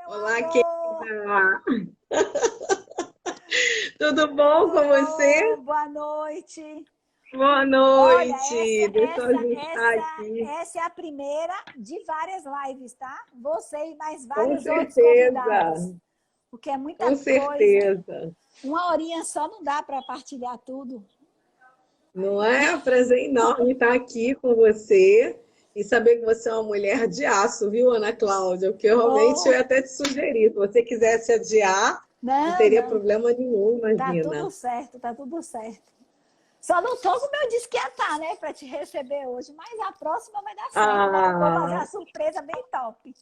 Olá, Amor! querida! Tudo bom com você? Oh, boa noite! Boa Olha, noite! Deixa eu ajustar aqui. essa é a primeira de várias lives, tá? Você e mais Com vários outros convidados, certeza, porque é muita com coisa. certeza. Uma horinha só não dá para partilhar tudo. Não é? Prazer enorme estar aqui com você e saber que você é uma mulher de aço, viu, Ana Cláudia? Porque realmente eu Oh, ia até te sugerir, se você quisesse adiar, não não, teria não, problema nenhum, tá tudo imagina. certo, tá tudo certo. Só não tô como eu disse que ia estar, né, para te receber hoje, mas a próxima vai dar certo. Vou fazer Ah, uma surpresa bem top.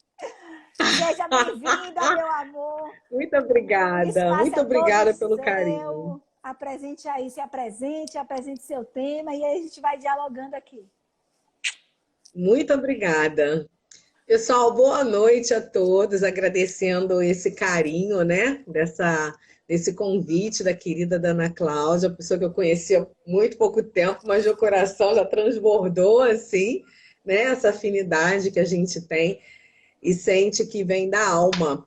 Seja bem-vinda, meu amor. O espaço muito é todo obrigada pelo carinho. seu. Apresente aí, apresente seu tema e aí a gente vai dialogando aqui. Muito obrigada. Pessoal, boa noite a todos, agradecendo esse carinho, né, desse convite da querida Ana Cláudia, pessoa que eu conhecia há muito pouco tempo, mas meu coração já transbordou, assim, né, essa afinidade que a gente tem e sente que vem da alma.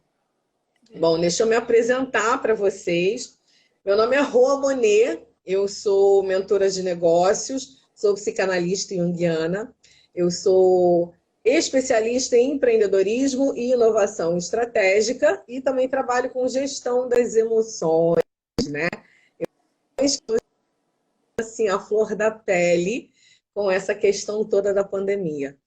Bom, deixa eu me apresentar para vocês. Meu nome é Rô Monet, eu sou mentora de negócios, sou psicanalista junguiana, eu sou especialista em empreendedorismo e inovação estratégica e também trabalho com gestão das emoções, assim, a flor da pele com essa questão toda da pandemia.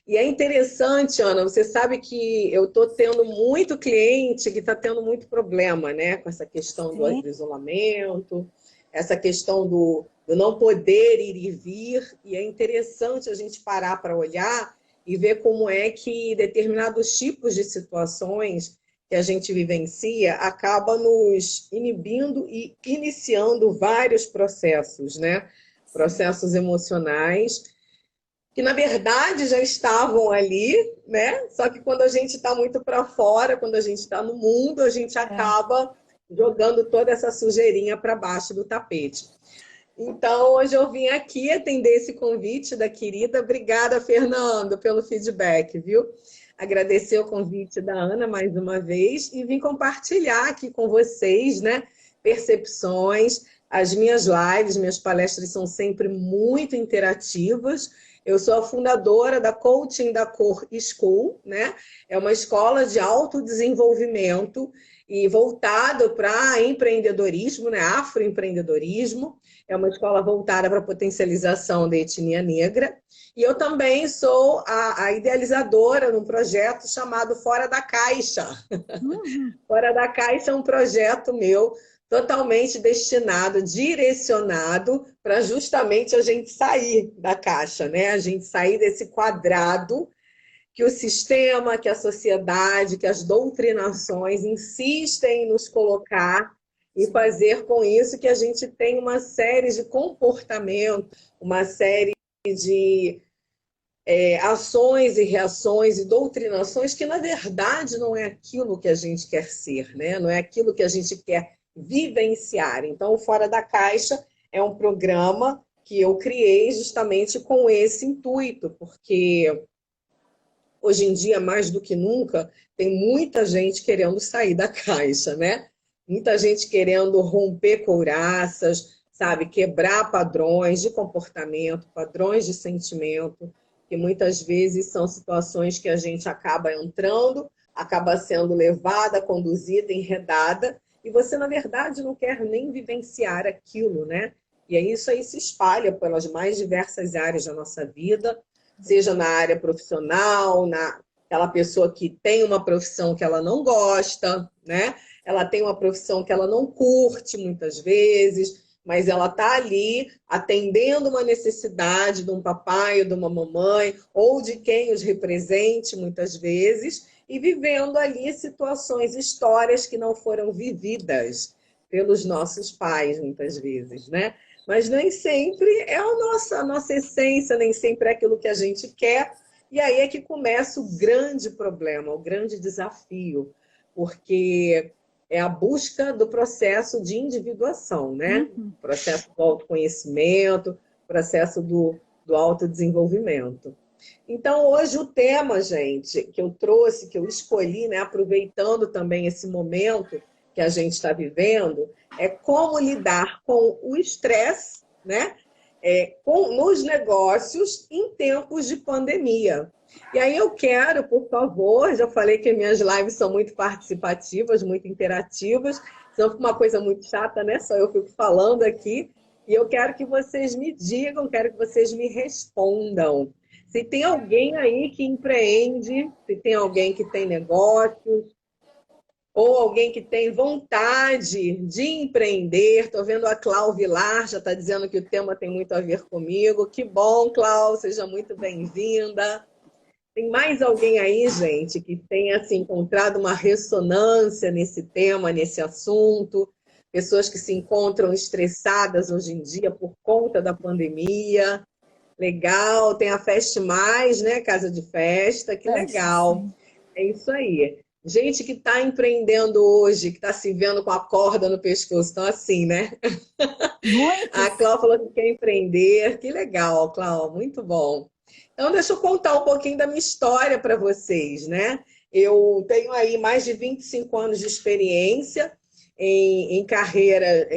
E é interessante, Ana, você sabe que eu estou tendo muito cliente que está tendo muito problema, né, com essa questão do Sim, isolamento, essa questão do não poder ir e vir, e é interessante a gente parar para olhar e ver como é que determinados tipos de situações que a gente vivencia acaba nos inibindo e iniciando vários processos, né? sim. Processos emocionais que na verdade já estavam ali, né? Só que quando a gente está muito para fora, quando a gente está no mundo, a gente É. acaba jogando toda essa sujeirinha para baixo do tapete. Então, hoje eu vim aqui atender esse convite da querida. Obrigada, Fernando, pelo feedback, viu? Agradecer o convite da Ana mais uma vez e vim compartilhar aqui com vocês, né? Percepções. As minhas lives, minhas palestras são sempre muito interativas. Eu sou a fundadora da Coaching da Cor School, né? É uma escola de autodesenvolvimento e voltado para empreendedorismo, né? Afroempreendedorismo. É uma escola voltada para a potencialização da etnia negra. E eu também sou a idealizadora de um projeto chamado Fora da Caixa. Uhum. Fora da Caixa é um projeto meu totalmente destinado, direcionado para justamente a gente sair da caixa, né? A gente sair desse quadrado que o sistema, que a sociedade, que as doutrinações insistem em nos colocar e Sim, fazer com isso que a gente tenha uma série de comportamentos, uma série de ações e reações e doutrinações que, na verdade, não é aquilo que a gente quer ser, né? Não é aquilo que a gente quer vivenciar. Então, o Fora da Caixa é um programa que eu criei justamente com esse intuito, porque hoje em dia, mais do que nunca, tem muita gente querendo sair da caixa, né? Muita gente querendo romper couraças, sabe? Quebrar padrões de comportamento, padrões de sentimento, que muitas vezes são situações que a gente acaba entrando, acaba sendo levada, conduzida, enredada, e você, na verdade, não quer nem vivenciar aquilo, né? E aí isso aí se espalha pelas mais diversas áreas da nossa vida, seja na área profissional, na aquela pessoa que tem uma profissão que ela não gosta, né? Ela tem uma profissão que ela não curte muitas vezes, mas ela está ali atendendo uma necessidade de um papai ou de uma mamãe, ou de quem os represente muitas vezes, e vivendo ali situações, histórias que não foram vividas pelos nossos pais, muitas vezes, né? Mas nem sempre é a nossa essência, nem sempre é aquilo que a gente quer. E aí é que começa o grande problema, o grande desafio, porque é a busca do processo de individuação, né? uhum. Processo do autoconhecimento, processo do autodesenvolvimento. Então, hoje o tema, gente, que eu trouxe, que eu escolhi, né, aproveitando também esse momento que a gente está vivendo, é como lidar com o estresse, né, nos negócios em tempos de pandemia. E aí eu quero, por favor, já falei que minhas lives são muito participativas, muito interativas, senão fica uma coisa muito chata, né? Só eu fico falando aqui. E eu quero que vocês me digam, quero que vocês me respondam. Se tem alguém aí que empreende, se tem alguém que tem negócios, ou alguém que tem vontade de empreender. Estou vendo a Clau Vilar, já está dizendo que o tema tem muito a ver comigo. Que bom, Clau, seja muito bem-vinda. Tem mais alguém aí, gente, que tenha assim, encontrado uma ressonância nesse tema, nesse assunto? Pessoas que se encontram estressadas hoje em dia por conta da pandemia. Legal, tem a Feste Mais, né? Casa de festa, que legal. Sim. É isso aí. Gente que está empreendendo hoje, que está se vendo com a corda no pescoço, estão assim, né? A Muitos. Clau falou que quer empreender. Que legal, Clau, muito bom. Então, deixa eu contar um pouquinho da minha história para vocês, né? Eu tenho aí mais de 25 anos de experiência em carreira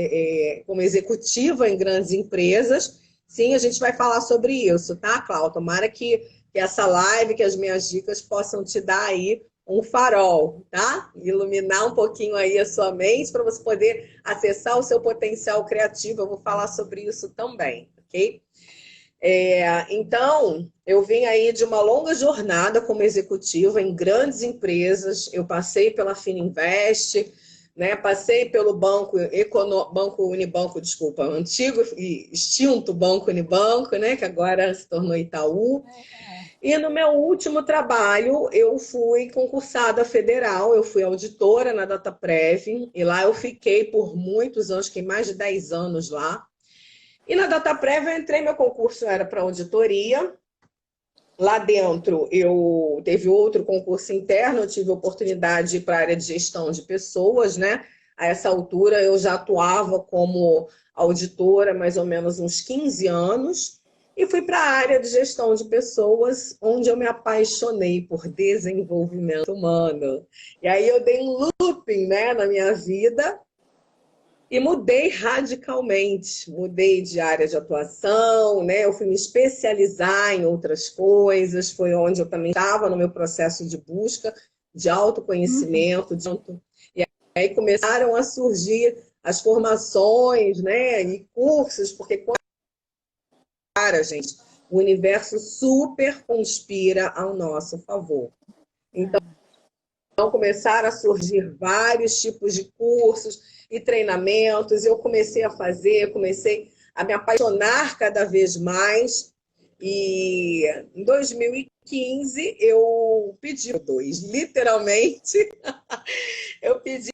como executiva em grandes empresas. Sim, a gente vai falar sobre isso, tá, Clau? Tomara que essa live, que as minhas dicas possam te dar aí um farol, tá? Iluminar um pouquinho aí a sua mente para você poder acessar o seu potencial criativo. Eu vou falar sobre isso também, ok? Então, eu vim aí de uma longa jornada como executiva em grandes empresas. Eu passei pela Fininvest, né? Passei pelo Banco Unibanco, desculpa, antigo e extinto Banco Unibanco, né? Que agora se tornou Itaú. E no meu último trabalho, eu fui concursada federal, eu fui auditora na Dataprev, e lá eu fiquei por muitos anos, fiquei mais de 10 anos lá. E na Dataprev eu entrei, meu concurso era para auditoria. Lá dentro eu teve outro concurso interno, eu tive oportunidade de ir para a área de gestão de pessoas, né? A essa altura eu já atuava como auditora mais ou menos uns 15 anos e fui para a área de gestão de pessoas, onde eu me apaixonei por desenvolvimento humano. E aí eu dei um looping, né, na minha vida e mudei radicalmente, mudei de área de atuação, né? Eu fui me especializar em outras coisas, foi onde eu também estava no meu processo de busca de autoconhecimento, e aí começaram a surgir as formações, né? E cursos, porque, cara, gente, o universo super conspira ao nosso favor. Então, começaram a surgir vários tipos de cursos e treinamentos. Eu comecei a fazer, comecei a me apaixonar cada vez mais. E em 2015 eu pedi literalmente, eu pedi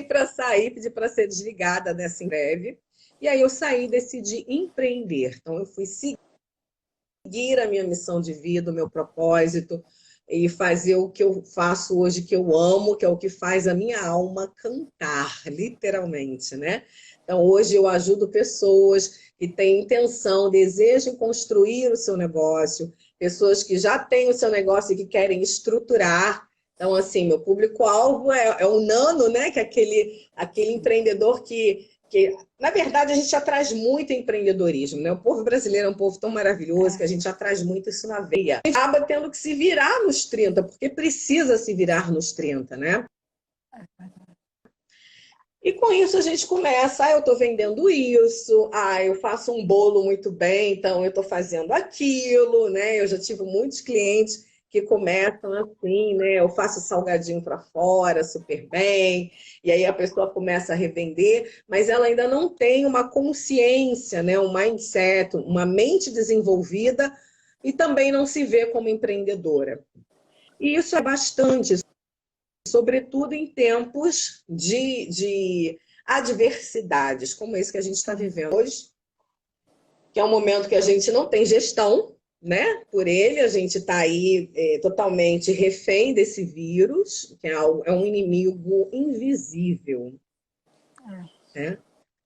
para sair, pedi para ser desligada dessa em breve. E aí eu saí e decidi empreender. Então eu fui seguir a minha missão de vida, o meu propósito, e fazer o que eu faço hoje, que eu amo, que é o que faz a minha alma cantar, literalmente, né? Então, hoje eu ajudo pessoas que têm intenção, desejam construir o seu negócio, pessoas que já têm o seu negócio e que querem estruturar. Então, assim, meu público-alvo é o nano, né? Que é aquele empreendedor que, na verdade, a gente atrai muito empreendedorismo, né? O povo brasileiro é um povo tão maravilhoso que a gente atrai muito isso na veia. A gente acaba tendo que se virar nos 30, porque precisa se virar nos 30, né? E com isso a gente começa, eu estou vendendo isso, eu faço um bolo muito bem, então eu estou fazendo aquilo, né? Eu já tive muitos clientes que começam assim, né? Eu faço salgadinho para fora super bem, e aí a pessoa começa a revender, mas ela ainda não tem uma consciência, né? Um mindset, uma mente desenvolvida e também não se vê como empreendedora. E isso é bastante, sobretudo em tempos de adversidades, como esse que a gente está vivendo hoje, que é um momento que a gente não tem gestão, né? Por ele, a gente está aí totalmente refém desse vírus, que é um inimigo invisível, né?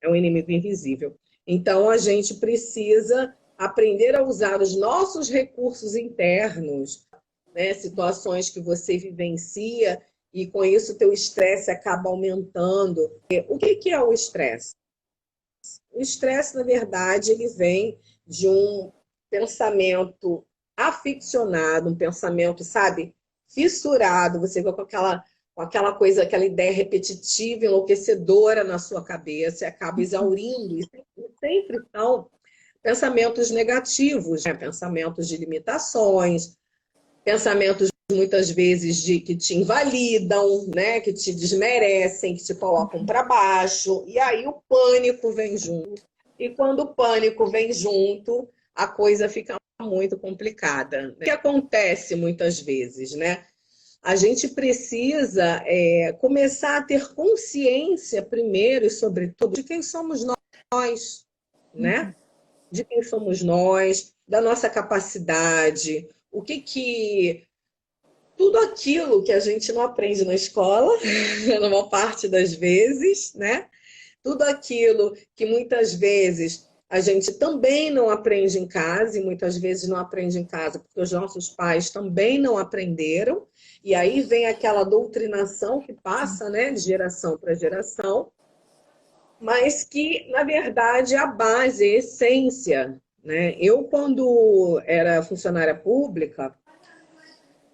É um inimigo invisível. Então, a gente precisa aprender a usar os nossos recursos internos, né? Situações que você vivencia e com isso teu estresse acaba aumentando. O que é o estresse? O estresse, na verdade, ele vem de um pensamento aficionado, um pensamento, sabe, fissurado. Você fica com aquela coisa, aquela ideia repetitiva, enlouquecedora na sua cabeça e acaba exaurindo. E sempre são pensamentos negativos, né? Pensamentos de limitações, pensamentos muitas vezes que te invalidam, né? Que te desmerecem, que te colocam para baixo, e aí o pânico vem junto. E quando o pânico vem junto, a coisa fica muito complicada. O que acontece muitas vezes, né? A gente precisa começar a ter consciência primeiro e sobretudo de quem somos nós, né? De quem somos nós, da nossa capacidade, o que tudo aquilo que a gente não aprende na escola, numa parte das vezes, né? Tudo aquilo que muitas vezes a gente também não aprende em casa, e muitas vezes não aprende em casa porque os nossos pais também não aprenderam, e aí vem aquela doutrinação que passa, né, de geração para geração, mas que, na verdade, é a base, é a essência, né? Eu, quando era funcionária pública,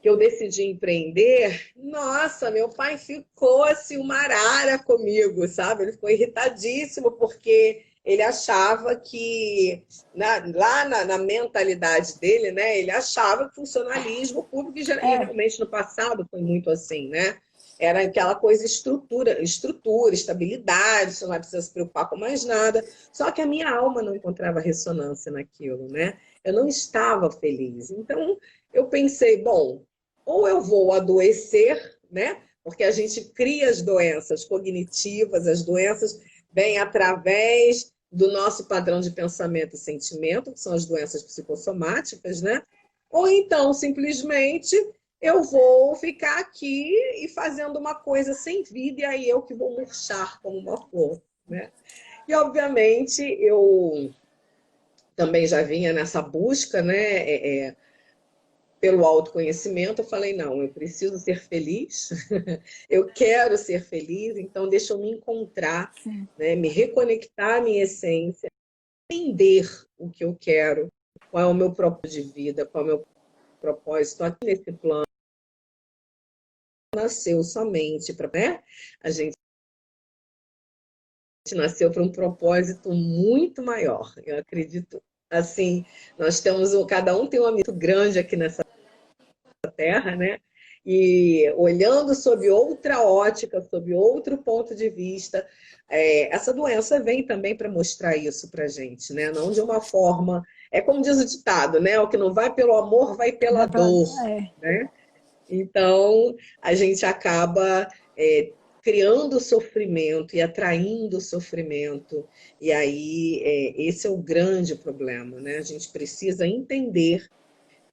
que eu decidi empreender, nossa, meu pai ficou assim uma arara comigo, sabe? Ele ficou irritadíssimo porque ele achava que, na mentalidade dele, né? Ele achava que funcionalismo público, e realmente no passado foi muito assim, né? Era aquela coisa estrutura, estabilidade, você não precisa se preocupar com mais nada. Só que a minha alma não encontrava ressonância naquilo, né? Eu não estava feliz. Então, eu pensei, bom, ou eu vou adoecer, né? Porque a gente cria as doenças cognitivas, as doenças vêm através do nosso padrão de pensamento e sentimento, que são as doenças psicossomáticas, né? Ou então, simplesmente, eu vou ficar aqui e fazendo uma coisa sem vida, e aí eu que vou murchar como uma flor, né? E, obviamente, eu também já vinha nessa busca, né? Pelo autoconhecimento, eu falei, não, eu preciso ser feliz, eu quero ser feliz, então deixa eu me encontrar, né? Me reconectar à minha essência, entender o que eu quero, qual é o meu propósito de vida, qual é o meu propósito aqui nesse plano. Nasceu somente para, né? A gente nasceu para um propósito muito maior, eu acredito. Assim, nós temos, cada um tem uma missão grande aqui nessa Terra, né? E olhando sob outra ótica, sob outro ponto de vista, essa doença vem também para mostrar isso para a gente, né? Não de uma forma, é como diz o ditado, né? O que não vai pelo amor vai pela dor, né? Então a gente acaba criando sofrimento e atraindo sofrimento, e aí esse é o grande problema, né? A gente precisa entender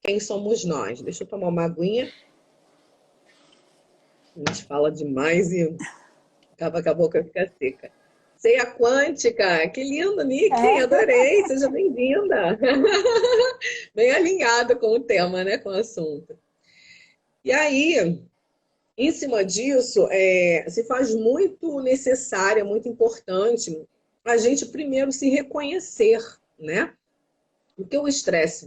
quem somos nós. Deixa eu tomar uma aguinha. A gente fala demais e acaba com a boca fica seca. Ceia quântica, que lindo, Nick, adorei, seja bem-vinda. Bem alinhada com o tema, né, com o assunto. E aí, em cima disso, se faz muito necessário, muito importante a gente primeiro se reconhecer, né? Porque o estresse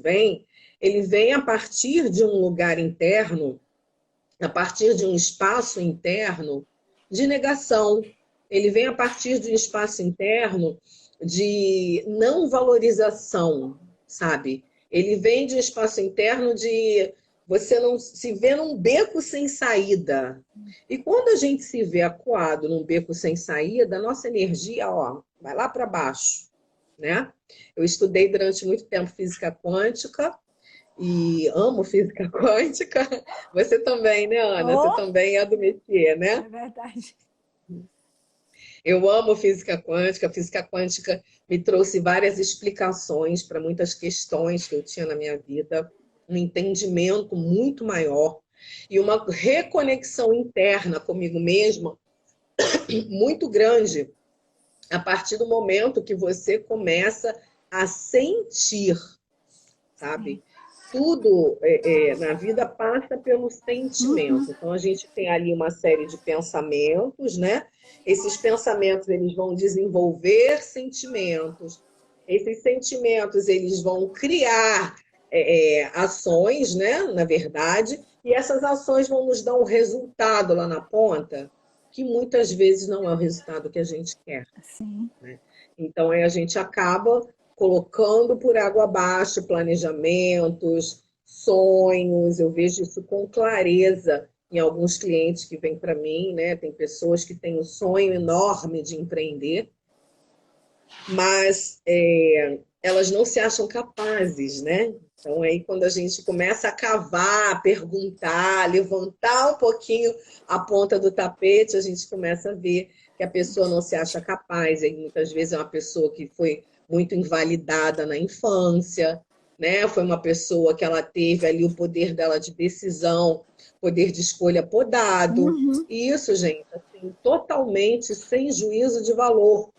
ele vem a partir de um lugar interno, a partir de um espaço interno de negação. Ele vem a partir de um espaço interno de não valorização, sabe? Ele vem de um espaço interno de você não se vê num beco sem saída. E quando a gente se vê acuado num beco sem saída, a nossa energia, ó, vai lá para baixo, né? Eu estudei durante muito tempo física quântica, e amo física quântica. Você também, né, Ana? Você também é do métier, né? É verdade. Eu amo física quântica. A física quântica me trouxe várias explicações para muitas questões que eu tinha na minha vida, um entendimento muito maior e uma reconexão interna comigo mesma muito grande a partir do momento que você começa a sentir, sabe? Tudo na vida passa pelo sentimento. Então, a gente tem ali uma série de pensamentos, né? Esses pensamentos, eles vão desenvolver sentimentos. Esses sentimentos, eles vão criar ações, né? Na verdade, e essas ações vão nos dar um resultado lá na ponta, que muitas vezes não é o resultado que a gente quer. Sim. Né? Então, aí a gente acaba colocando por água abaixo planejamentos, sonhos. Eu vejo isso com clareza em alguns clientes que vêm para mim, né? Tem pessoas que têm um sonho enorme de empreender, mas elas não se acham capazes, né? Então, aí, quando a gente começa a cavar, perguntar, levantar um pouquinho a ponta do tapete, a gente começa a ver que a pessoa não se acha capaz. E muitas vezes é uma pessoa que foi muito invalidada na infância, né? Foi uma pessoa que ela teve ali o poder dela de decisão, poder de escolha podado. E isso, gente, assim, totalmente sem juízo de valor.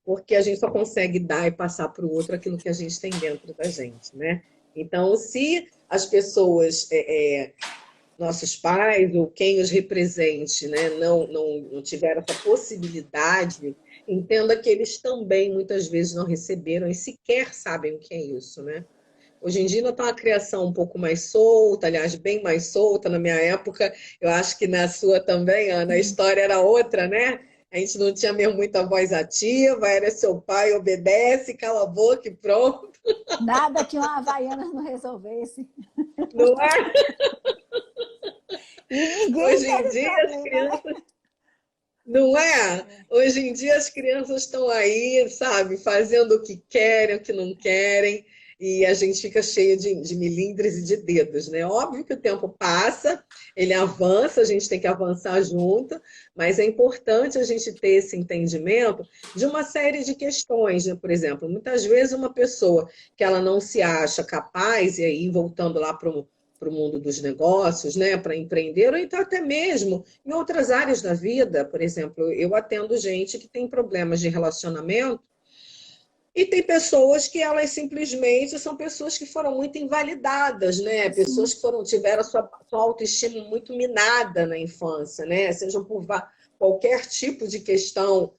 Porque a gente só consegue dar e passar para o outro aquilo que a gente tem dentro da gente, né? Então, se as pessoas, nossos pais ou quem os represente, né, não tiveram essa possibilidade, entenda que eles também muitas vezes não receberam e sequer sabem o que é isso, né? Hoje em dia ainda está uma criação um pouco mais solta, aliás, bem mais solta. Na minha época, eu acho que na sua também, Ana, a história era outra, né? A gente não tinha mesmo muita voz ativa, era seu pai, obedece, cala a boca e pronto. Nada que uma Havaiana não resolvesse. Não é? E ninguém Hoje em teve dia as problema, né? crianças... Não é? Hoje em dia as crianças estão aí, sabe, fazendo o que querem, o que não querem, e a gente fica cheio de milindres e de dedos, né? Óbvio que o tempo passa, ele avança, a gente tem que avançar junto, mas é importante a gente ter esse entendimento de uma série de questões, né? Por exemplo, muitas vezes uma pessoa que ela não se acha capaz, e aí voltando lá para o mundo dos negócios, né, para empreender, ou então até mesmo em outras áreas da vida. Por exemplo, eu atendo gente que tem problemas de relacionamento e tem pessoas que elas simplesmente são pessoas que foram muito invalidadas, né? Pessoas que tiveram a sua autoestima muito minada na infância, né? Seja por qualquer tipo de questão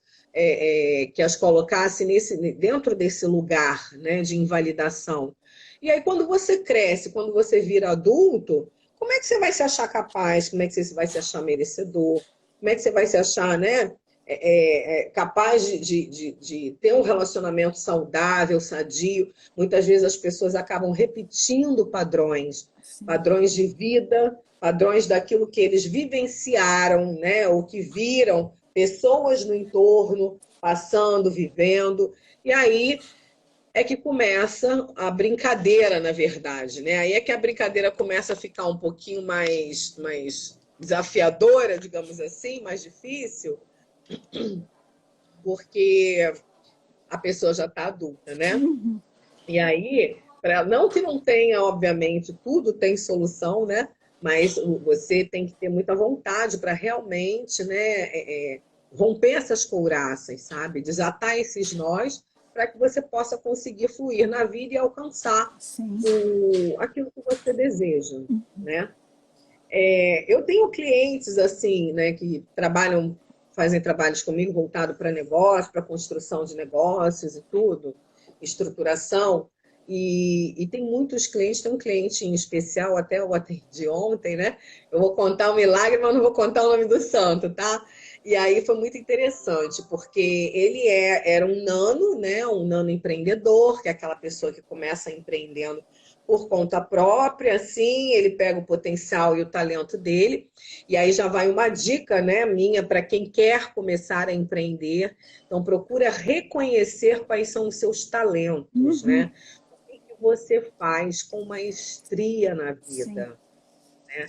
que as colocasse dentro desse lugar, né, de invalidação. E aí, quando você cresce, quando você vira adulto, como é que você vai se achar capaz? Como é que você vai se achar merecedor? Como é que você vai se achar, né, capaz de ter um relacionamento saudável, sadio? Muitas vezes as pessoas acabam repetindo padrões de vida, padrões daquilo que eles vivenciaram, né, ou que viram pessoas no entorno passando, vivendo. E aí é que começa a brincadeira, na verdade, né? Aí é que a brincadeira começa a ficar um pouquinho mais desafiadora, digamos assim, mais difícil, porque a pessoa já está adulta, né? E aí, não que não tenha, obviamente, tudo tem solução, né? Mas você tem que ter muita vontade para realmente, né, romper essas couraças, sabe? Desatar esses nós para que você possa conseguir fluir na vida e alcançar aquilo que você deseja, né? Eu tenho clientes assim, né, que fazem trabalhos comigo voltado para negócio, para construção de negócios e tudo, estruturação. E tem muitos clientes, tem um cliente em especial, até eu atendi ontem, né? Eu vou contar um milagre, mas não vou contar o nome do santo, tá? E aí foi muito interessante, porque ele era um nano, né? Um nano empreendedor, que é aquela pessoa que começa empreendendo por conta própria, assim, ele pega o potencial e o talento dele. E aí já vai uma dica, né, minha para quem quer começar a empreender. Então, procura reconhecer quais são os seus talentos, né? Você faz com maestria na vida, né?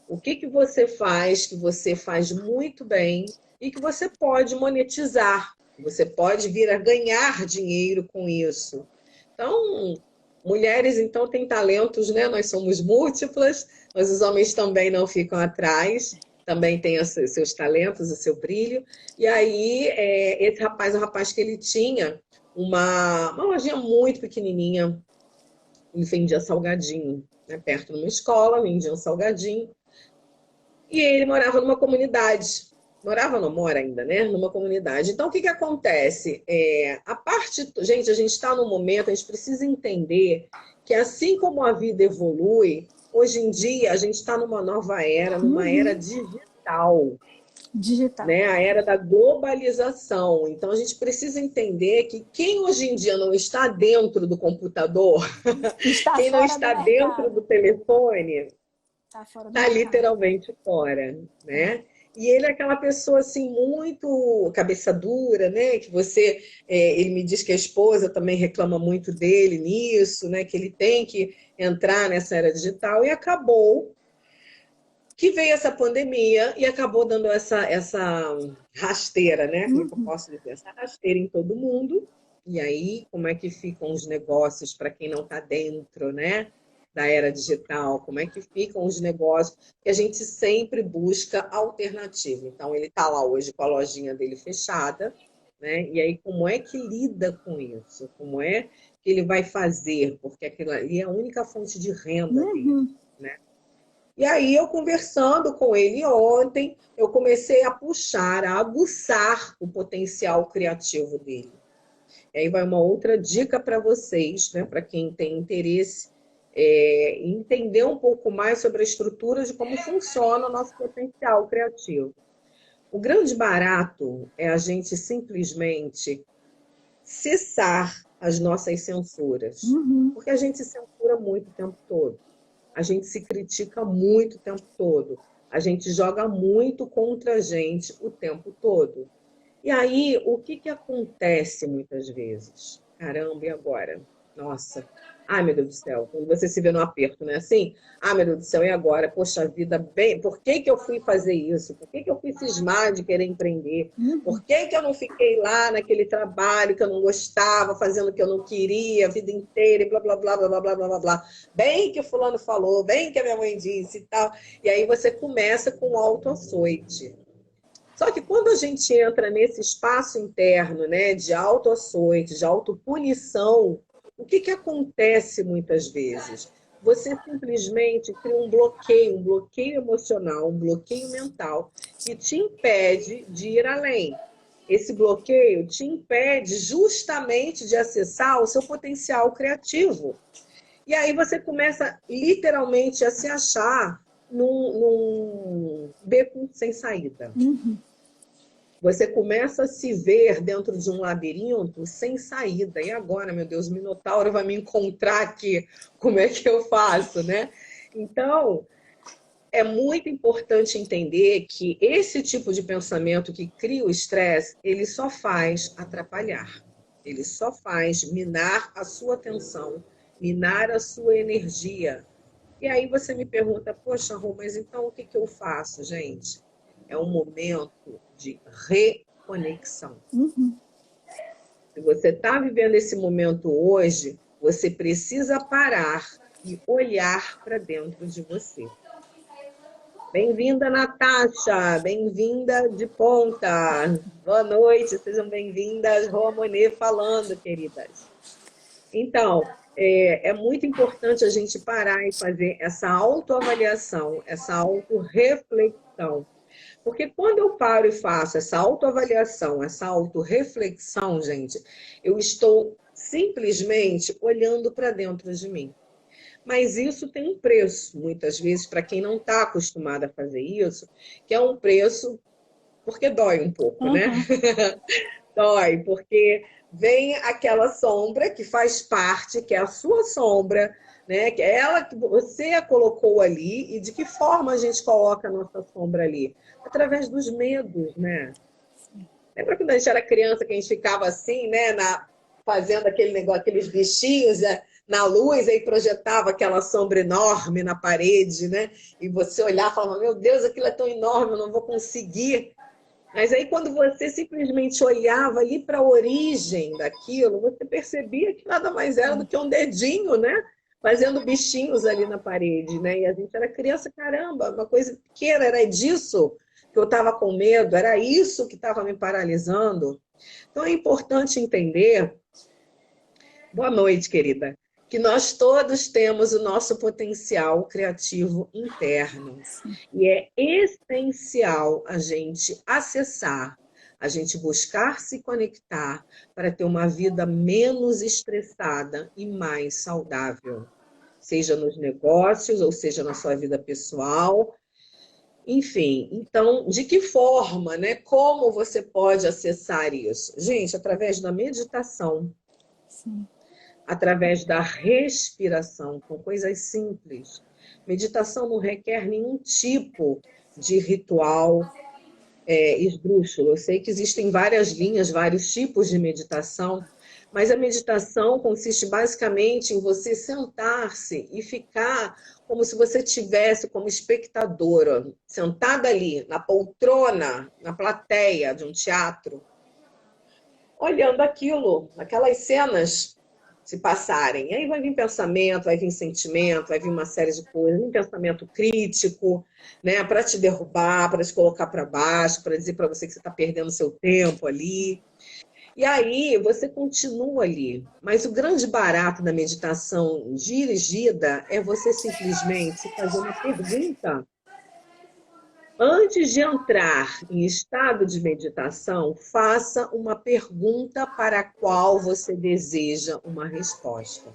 O que você faz que você faz muito bem e que você pode monetizar, você pode vir a ganhar dinheiro com isso. Então, mulheres, então, têm talentos, né? Nós somos múltiplas, mas os homens também não ficam atrás, também têm os seus talentos, o seu brilho. E aí, esse rapaz, o rapaz que ele tinha uma lojinha muito pequenininha. Ele vendia salgadinho, né? Perto de uma escola, vendia um salgadinho. E ele morava numa comunidade. Morava, não mora ainda, né? Numa comunidade. Então, o que que acontece? Gente, a gente está num momento, a gente precisa entender que assim como a vida evolui, hoje em dia a gente está numa nova era, numa era digital. Digital. Né? A era da globalização. Então, a gente precisa entender que quem hoje em dia não está dentro do computador, quem não está dentro do telefone, está literalmente fora, né? E ele é aquela pessoa assim muito cabeça dura, né? Que ele me diz que a esposa também reclama muito dele nisso, né? Que ele tem que entrar nessa era digital e acabou que veio essa pandemia e acabou dando essa rasteira, né? Como é que eu posso dizer? Essa rasteira em todo mundo. E aí, como é que ficam os negócios para quem não está dentro, né? Da era digital? Como é que ficam os negócios? Que a gente sempre busca alternativa. Então, ele está lá hoje com a lojinha dele fechada, né? E aí, como é que lida com isso? Como é que ele vai fazer? Porque aquilo ali é a única fonte de renda dele, né? E aí, eu conversando com ele ontem, eu comecei a puxar, a aguçar o potencial criativo dele. E aí vai uma outra dica para vocês, né? Para quem tem interesse em entender um pouco mais sobre a estrutura de como funciona o nosso potencial criativo. O grande barato é a gente simplesmente cessar as nossas censuras. Porque a gente censura muito o tempo todo. A gente se critica muito o tempo todo. A gente joga muito contra a gente o tempo todo. E aí, o que acontece muitas vezes? Caramba, e agora? Nossa. Ai, meu Deus do céu. Quando você se vê no aperto, né? Assim, ai, meu Deus do céu, e agora? Poxa vida, por que eu fui fazer isso? Por que eu fui cismar de querer empreender? Por que eu não fiquei lá naquele trabalho que eu não gostava, fazendo o que eu não queria a vida inteira e blá, blá, blá, blá, blá, blá, blá, blá. Bem que o fulano falou, bem que a minha mãe disse e tal. E aí você começa com o autoaçoite. Só que quando a gente entra nesse espaço interno, né, de autoaçoite, de autopunição, o que acontece muitas vezes? Você simplesmente cria um bloqueio emocional, um bloqueio mental, que te impede de ir além. Esse bloqueio te impede justamente de acessar o seu potencial criativo. E aí você começa literalmente a se achar num beco sem saída. Você começa a se ver dentro de um labirinto sem saída. E agora, meu Deus, o Minotauro vai me encontrar aqui. Como é que eu faço, né? Então, é muito importante entender que esse tipo de pensamento que cria o estresse, ele só faz atrapalhar. Ele só faz minar a sua atenção, minar a sua energia. E aí você me pergunta, poxa, Rô, mas então o que eu faço, gente? É um momento de reconexão. Se você está vivendo esse momento hoje, você precisa parar e olhar para dentro de você. Bem-vinda, Natasha! Bem-vinda de ponta! Boa noite, sejam bem-vindas. Rô Monet falando, queridas. Então, é muito importante a gente parar e fazer essa autoavaliação, essa autorreflexão. Porque quando eu paro e faço essa autoavaliação, essa autorreflexão, gente, eu estou simplesmente olhando para dentro de mim. Mas isso tem um preço, muitas vezes, para quem não está acostumado a fazer isso, que é um preço porque dói um pouco, né? Dói, porque vem aquela sombra que faz parte, que é a sua sombra, né? Que é ela que você a colocou ali, e de que forma a gente coloca a nossa sombra ali? Através dos medos, né? Lembra quando a gente era criança que a gente ficava assim, né? Fazendo aquele negócio, aqueles bichinhos na luz, aí projetava aquela sombra enorme na parede, né? E você olhava e falava, meu Deus, aquilo é tão enorme, eu não vou conseguir. Mas aí quando você simplesmente olhava ali para a origem daquilo, você percebia que nada mais era do que um dedinho, né? Fazendo bichinhos ali na parede, né? E a gente era criança, caramba, uma coisa pequena, era disso que eu estava com medo, era isso que estava me paralisando. Então é importante entender Boa noite, querida. Que nós todos temos o nosso potencial criativo interno. E é essencial a gente acessar, a gente buscar se conectar para ter uma vida menos estressada e mais saudável. Seja nos negócios, ou seja na sua vida pessoal. Enfim, então, de que forma, né? Como você pode acessar isso? Gente, através da meditação. Sim. Através da respiração, com coisas simples. Meditação não requer nenhum tipo de ritual esdrúxulo. Eu sei que existem várias linhas, vários tipos de meditação, mas a meditação consiste basicamente em você sentar-se e ficar como se você tivesse como espectadora, sentada ali, na poltrona, na plateia de um teatro, olhando aquilo, aquelas cenas se passarem. Aí vai vir pensamento, vai vir sentimento, vai vir uma série de coisas, um pensamento crítico, né, para te derrubar, para te colocar para baixo, para dizer para você que você está perdendo seu tempo ali. E aí você continua ali. Mas o grande barato da meditação dirigida é você simplesmente se fazer uma pergunta. Antes de entrar em estado de meditação, faça uma pergunta para a qual você deseja uma resposta.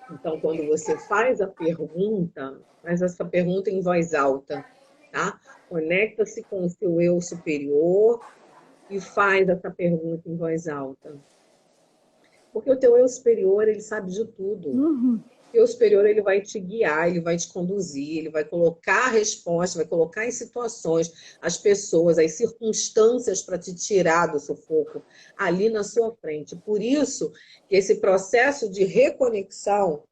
Então, quando você faz essa pergunta em voz alta, tá? Conecta-se com o seu eu superior e faz essa pergunta em voz alta. Porque o teu eu superior, ele sabe de tudo. Uhum. O teu superior, ele vai te guiar, ele vai te conduzir, ele vai colocar a resposta, vai colocar em situações as pessoas, as circunstâncias para te tirar do sufoco ali na sua frente. Por isso que esse processo de reconexão,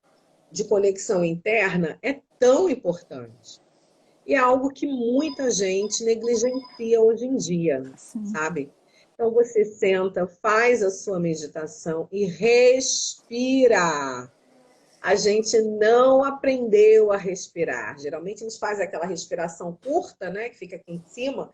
de conexão interna, é tão importante. E é algo que muita gente negligencia hoje em dia, sabe? Então você senta, faz a sua meditação e respira. A gente não aprendeu a respirar. Geralmente a gente faz aquela respiração curta, né, que fica aqui em cima,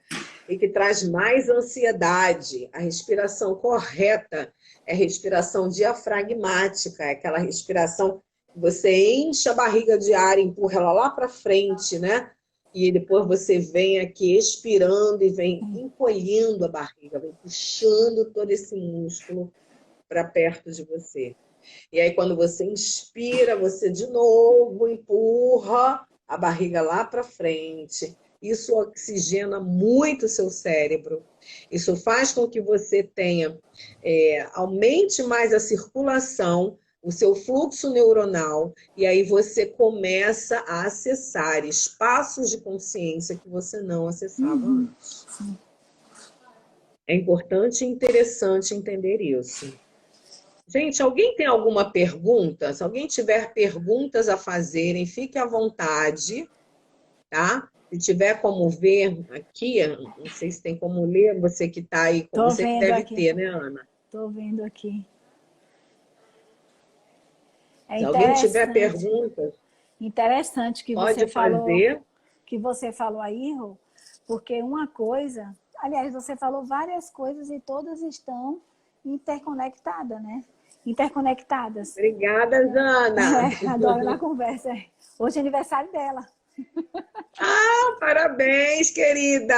e que traz mais ansiedade. A respiração correta é a respiração diafragmática, é aquela respiração que você enche a barriga de ar, empurra ela lá para frente, né? E depois você vem aqui expirando e vem encolhendo a barriga, vem puxando todo esse músculo para perto de você. E aí, quando você inspira, você de novo empurra a barriga lá para frente. Isso oxigena muito o seu cérebro. Isso faz com que você tenha, aumente mais a circulação, o seu fluxo neuronal, e aí você começa a acessar espaços de consciência que você não acessava antes. É importante e interessante entender isso. Gente, alguém tem alguma pergunta? Se alguém tiver perguntas a fazerem, fique à vontade, tá? Se tiver como ver aqui, não sei se tem como ler, você que está aí, você que deve ter, né, Ana? Estou vendo aqui. Se alguém tiver perguntas, interessante que pode fazer. Que você falou aí, Rô, porque uma coisa, aliás, você falou várias coisas e todas estão interconectadas, né? Interconectadas. Obrigada, Ana. Adoro na conversa. Hoje é aniversário dela. Ah, parabéns, querida!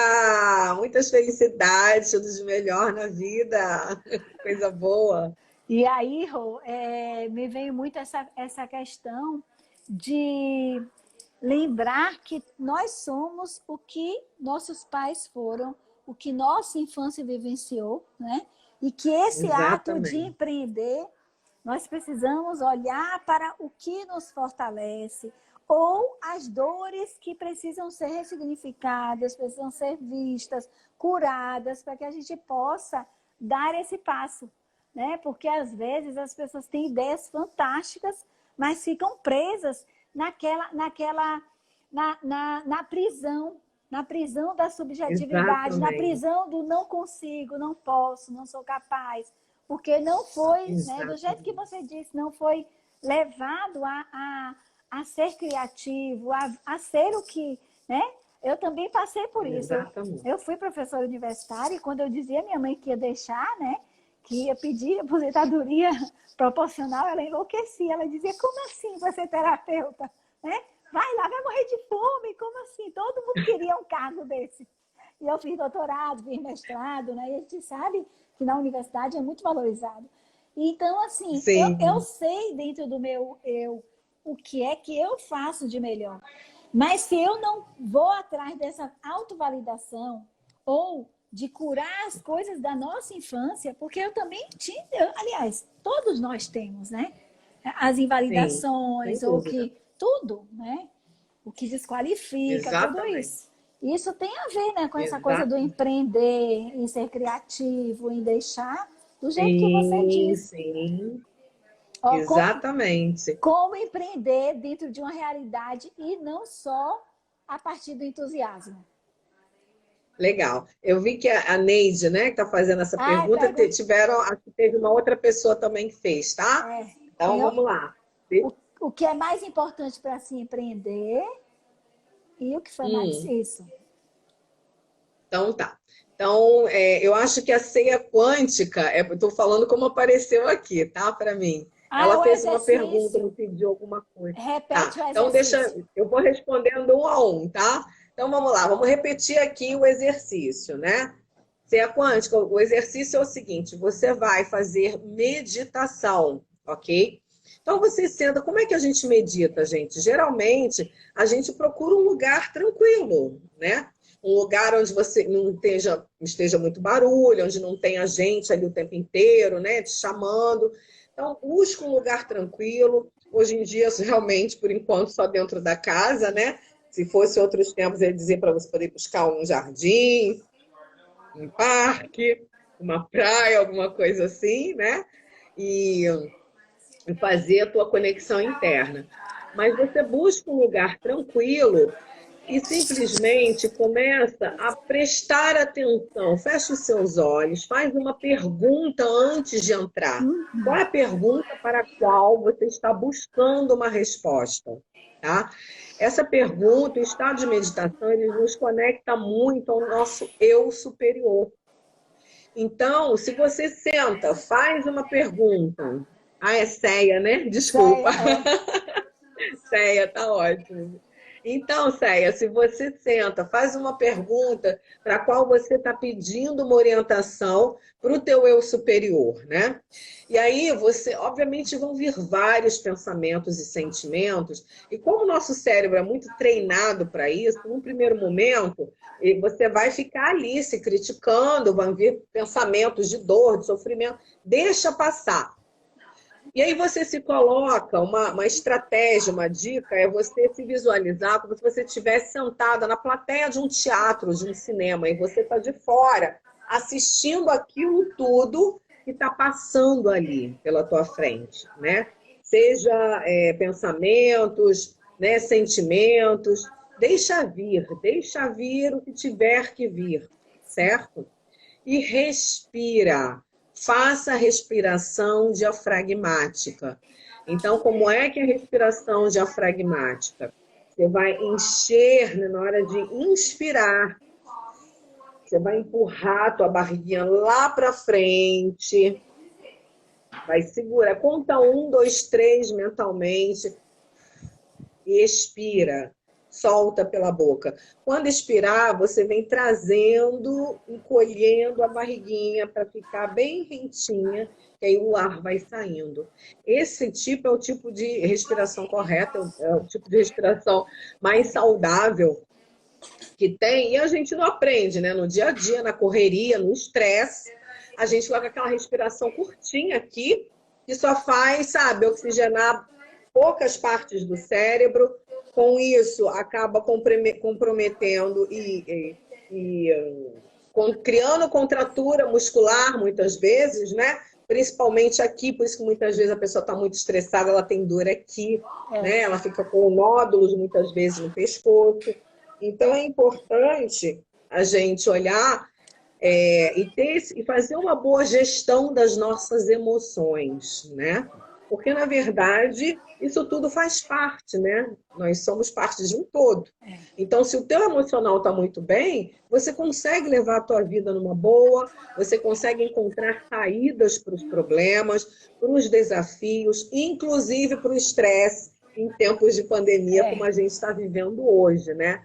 Muitas felicidades, tudo de melhor na vida. Coisa boa. E aí, Rô, me veio muito essa questão de lembrar que nós somos o que nossos pais foram, o que nossa infância vivenciou, né? E que esse ato de empreender, nós precisamos olhar para o que nos fortalece, ou as dores que precisam ser ressignificadas, precisam ser vistas, curadas, para que a gente possa dar esse passo, né? Porque às vezes as pessoas têm ideias fantásticas, mas ficam presas na prisão da subjetividade, Exatamente. na prisão do não consigo, não posso, não sou capaz, porque não foi, né, do jeito que você disse, não foi levado a ser criativo, a ser o que, né? Eu também passei por isso. Eu fui professora universitária e quando eu dizia à minha mãe que ia deixar, né, que ia pedir aposentadoria proporcional, ela enlouquecia. Ela dizia, como assim você é terapeuta? Né? Vai lá, vai morrer de fome, como assim? Todo mundo queria um cargo desse. E eu fiz doutorado, fiz mestrado, né? E a gente sabe que na universidade é muito valorizado. Então, assim, eu Sim. sei dentro do meu eu o que é que eu faço de melhor. Mas se eu não vou atrás dessa autovalidação ou de curar as coisas da nossa infância, porque eu também tinha, aliás, todos nós temos, né? As Sim, sem invalidações, ou dúvida. que tudo, né? O que desqualifica, tudo Exatamente. isso. Isso tem a ver, né, com essa coisa do Exatamente. empreender, em ser criativo, em deixar do jeito que você Sim, diz. sim, Ó, exatamente. como empreender dentro de uma realidade e não só a partir do entusiasmo. Legal. Eu vi que a Neide, né, que está fazendo essa Ai, pergunta, tiveram, acho que teve uma outra pessoa também que fez, tá? Então, tem vamos lá. o que é mais importante para se empreender e o que foi mais Hum, isso. então, tá. Então, eu acho que a ceia quântica, estou falando como apareceu aqui, tá, para mim. Ah, é Ela o fez uma pergunta, me exercício. pediu alguma coisa. Tá, Repete o então deixa, exercício. eu vou respondendo um a um, tá? Então, vamos lá, vamos repetir aqui o exercício, né? Ceia quântica, o exercício é o seguinte: você vai fazer meditação, ok? Então você senta. Como é que a gente medita, gente? Geralmente a gente procura um lugar tranquilo, né? Um lugar onde você não esteja muito barulho, onde não tenha gente ali o tempo inteiro, né? Te chamando. Então, busca um lugar tranquilo. Hoje em dia, realmente, por enquanto, só dentro da casa, né? Se fosse outros tempos, eu ia dizer para você poder buscar um jardim, um parque, uma praia, alguma coisa assim, né? E fazer a tua conexão interna. Mas você busca um lugar tranquilo e simplesmente começa a prestar atenção. Fecha os seus olhos, faz uma pergunta antes de entrar. Qual é a pergunta para a qual você está buscando uma resposta? Tá? Essa pergunta, o estado de meditação, ele nos conecta muito ao nosso eu superior. Então, se você senta, faz uma pergunta. Ah, é Céia, né? Desculpa. Céia, Céia, tá ótimo. Então, Céia, se você senta, faz uma pergunta para a qual você está pedindo uma orientação para o teu eu superior, né? E aí você, obviamente, vão vir vários pensamentos e sentimentos, e como o nosso cérebro é muito treinado para isso, num primeiro momento, você vai ficar ali se criticando, vão vir pensamentos de dor, de sofrimento, deixa passar. E aí você se coloca, uma estratégia, uma dica, é você se visualizar como se você estivesse sentada na plateia de um teatro, de um cinema, e você está de fora, assistindo aquilo tudo que está passando ali pela tua frente, né? Seja pensamentos, né, sentimentos, deixa vir o que tiver que vir, certo? E respira. Faça a respiração diafragmática. Então, como é que é a respiração diafragmática? Você vai encher, né, na hora de inspirar, você vai empurrar a tua barriguinha lá para frente, vai segurar, conta 1, 2, 3 mentalmente e expira. Solta pela boca. Quando expirar, você vem trazendo, encolhendo a barriguinha para ficar bem rentinha, que aí o ar vai saindo. Esse tipo é o tipo de respiração correta, é o tipo de respiração mais saudável que tem, e a gente não aprende, né? No dia a dia, na correria, no estresse, a gente vai com aquela respiração curtinha aqui, que só faz, sabe, oxigenar poucas partes do cérebro. Com isso, acaba comprometendo criando contratura muscular, muitas vezes, né? Principalmente aqui, por isso que muitas vezes a pessoa está muito estressada, ela tem dor aqui, né? Ela fica com nódulos, muitas vezes, no pescoço. Então, é importante a gente olhar e fazer uma boa gestão das nossas emoções, né? Porque, na verdade, isso tudo faz parte, né? Nós somos parte de um todo. Então, se o teu emocional está muito bem, você consegue levar a tua vida numa boa, você consegue encontrar saídas para os problemas, para os desafios, inclusive para o estresse em tempos de pandemia, como a gente está vivendo hoje, né?